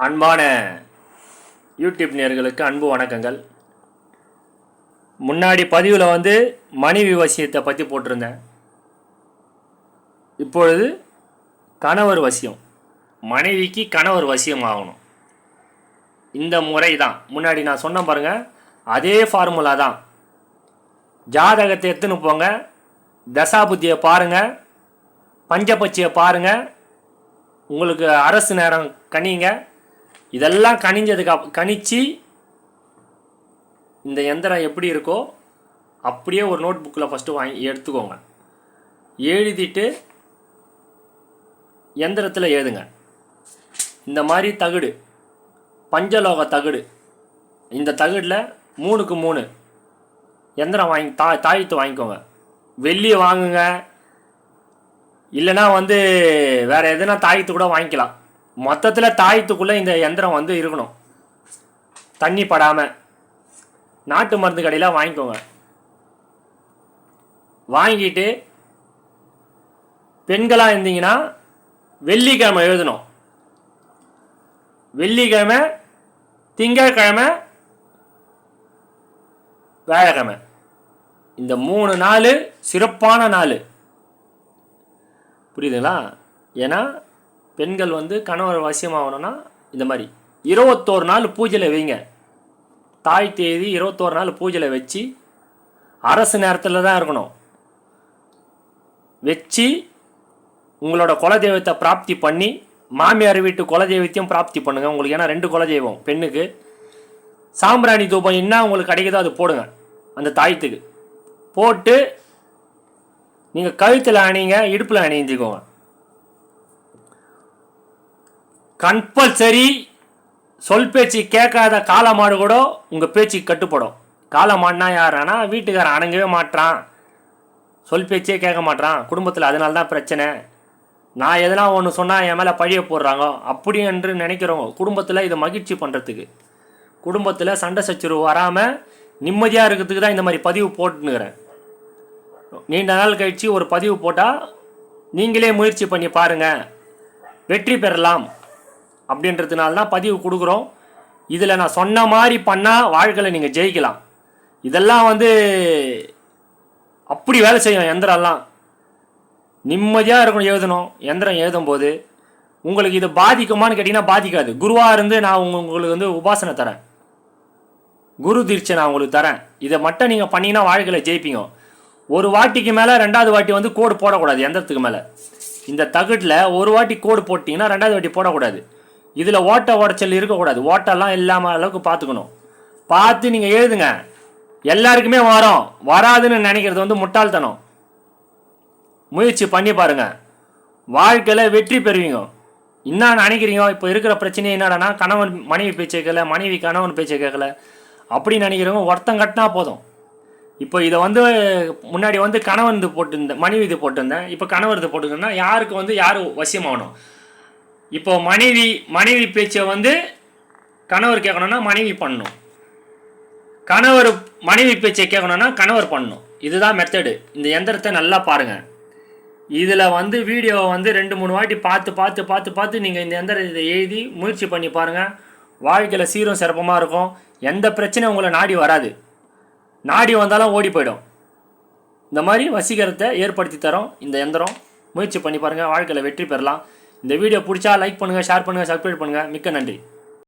அன்பான யூடியூப் நேயர்களுக்கு அன்பு வணக்கங்கள். முன்னாடி பதிவில் மனைவி வசியத்தை பற்றி போட்டிருந்தேன். இப்பொழுது கணவர் வசியம். மனைவிக்கு கணவர் வசியம் ஆகணும். இந்த முறை தான் முன்னாடி நான் சொன்ன பாருங்க, அதே ஃபார்முலா தான். ஜாதகத்தை எடுத்துன்னு போங்க, தசாபுத்தியை பாருங்கள், பஞ்சபட்சியை பாருங்கள், உங்களுக்கு அரசு நேரம் கணிங்க. இதெல்லாம் கணிச்சு இந்த எந்திரம் எப்படி இருக்கோ அப்படியே ஒரு நோட் புக்கில் ஃபஸ்ட்டு எடுத்துக்கோங்க. எழுதிட்டு எந்திரத்தில் எழுதுங்க. இந்த மாதிரி தகுடு, பஞ்சலோக தகுடு, இந்த தகுடில் 3க்கு 3 எந்திரம் வாங்கி தாயத்து வாங்கிக்கோங்க. வெள்ளியை வாங்குங்க, இல்லைனா வேறு எதுனா தாயத்து கூட வாங்கிக்கலாம். மொத்தத்தில் தாயத்துக்குள்ளே இந்த எந்திரம் இருக்கணும், தண்ணி படாமல். நாட்டு மருந்து கடையில் வாங்கிக்கோங்க. வாங்கிட்டு பெண்களாக இருந்தீங்கன்னா வெள்ளிக்கிழமை எழுதணும். வெள்ளிக்கிழமை, திங்கட்கிழமை, வியாழக்கிழமை, இந்த 3 நாள் சிறப்பான நாள். புரியுதுங்களா? ஏன்னா பெண்கள் கணவர் வசியமாகணும்னா இந்த மாதிரி 21 நாள் பூஜையில் வைங்க. தாய் தேதி 21 நாள் பூஜையில் வச்சு, அரசு நேரத்தில் தான் இருக்கணும். வச்சு உங்களோட குலதெய்வத்தை பிராப்தி பண்ணி, மாமியார் வீட்டு குலதெய்வத்தையும் பிராப்தி பண்ணுங்கள். உங்களுக்கு ஏன்னா 2 குலதெய்வம் பெண்ணுக்கு. சாம்பிராணி தூபம் என்ன உங்களுக்கு கிடைக்குதோ அது போடுங்க அந்த தாயத்துக்கு. போட்டு நீங்கள் கழுத்தில் அணிங்க, இடுப்பில் அணிஞ்சிக்கோங்க. கம்பல்சரி சொல் பேச்சு கேட்காத காளமாடு கூட உங்கள் பேச்சுக்கு கட்டுப்படும். காளமாடுனா யாரானா வீட்டுக்காரன் அடங்கவே மாட்டான், சொல் பேச்சே கேட்க மாட்டான் குடும்பத்தில், அதனால தான் பிரச்சனை. நான் எதனா ஒன்று சொன்னால் என் மேலே பழிய போடுறாங்க அப்படி என்று நினைக்கிறவங்க குடும்பத்தில் இதை மகிழ்ச்சி பண்ணுறதுக்கு, குடும்பத்தில் சண்டை சச்சரவு வராமல் நிம்மதியாக இருக்கிறதுக்கு தான் இந்த மாதிரி பதிவு போட்டுனுக்கிறேன். நீண்ட நாள் கழித்து ஒரு பதிவு போட்டால் நீங்களே முயற்சி பண்ணி பாருங்கள், வெற்றி பெறலாம் அப்படின்றதுனால தான் பதிவு கொடுக்குறோம். இதில் நான் சொன்ன மாதிரி பண்ணால் வாழ்க்கையில் நீங்கள் ஜெயிக்கலாம். இதெல்லாம் அப்படி வேலை செய்யும் எந்திரம்லாம். நிம்மதியாக இருக்கணும் எழுதணும். எந்திரம் எழுதும்போது உங்களுக்கு இது பாதிக்குமான்னு கேட்டிங்கன்னா பாதிக்காது. குருவாக இருந்து நான் உங்களுக்கு உபாசனை தரேன், குரு தீட்சை நான் உங்களுக்கு தரேன். இதை மட்டும் நீங்கள் பண்ணிங்கன்னா வாழ்க்கையில் ஜெயிப்பீங்க. ஒரு வாட்டிக்கு மேலே 2வது வாட்டி கோடு போடக்கூடாது எந்திரத்துக்கு மேலே. இந்த தகுட்டில் ஒரு வாட்டி கோடு போட்டிங்கன்னா 2வது வாட்டி போடக்கூடாது. இதில் ஓட்ட உடச்சல் இருக்கக்கூடாது. ஓட்டெல்லாம் இல்லாமல் அளவுக்கு பார்த்துக்கணும். பார்த்து நீங்கள் எழுதுங்க. எல்லாருக்குமே வரும், வராதுன்னு நினைக்கிறது முட்டாள்தனம். முயற்சி பண்ணி பாருங்கள், வாழ்க்கையில் வெற்றி பெறுவீங்க. என்ன நினைக்கிறீங்க? இப்போ இருக்கிற பிரச்சனை என்னடானா, கணவன் மனைவி பேச்சை கேட்கல, மனைவி கணவன் பேச்சை கேட்கல அப்படின்னு நினைக்கிறவங்க ஒருத்தம் கட்டினா போதும். இப்போ இதை முன்னாடி கணவன் இது போட்டிருந்தேன், மனைவி இது போட்டிருந்தேன். இப்போ கணவர் இது போட்டுருந்தேன்னா யாருக்கு யார் வசியமாகணும்? இப்போ மனைவி பேச்சை கணவர் கேட்கணும்னா மனைவி பண்ணணும், கணவர் மனைவி பேச்சை கேட்கணும்னா கணவர் பண்ணணும். இதுதான் மெத்தடு. இந்த எந்திரத்தை நல்லா பாருங்கள். இதில் வீடியோவை 2-3 வாட்டி பார்த்து நீங்கள் இந்த எந்திரத்தை எழுதி முயற்சி பண்ணி பாருங்கள். வாழ்க்கையில் சீரும் சிறப்பமாக இருக்கும். எந்த பிரச்சனையும் உங்களை நாடி வராது. நாடி வந்தாலும் ஓடி போயிடும். இந்த மாதிரி வசீகரத்தை ஏற்படுத்தி தரோம் இந்த எந்திரம். முயற்சி பண்ணி பாருங்கள், வாழ்க்கையில் வெற்றி பெறலாம். இந்த வீடியோ பிடிச்சா லைக் பண்ணுங்கள், ஷேர் பண்ணுங்கள், சப்ஸ்கிரைப் பண்ணுங்கள். மிக்க நன்றி.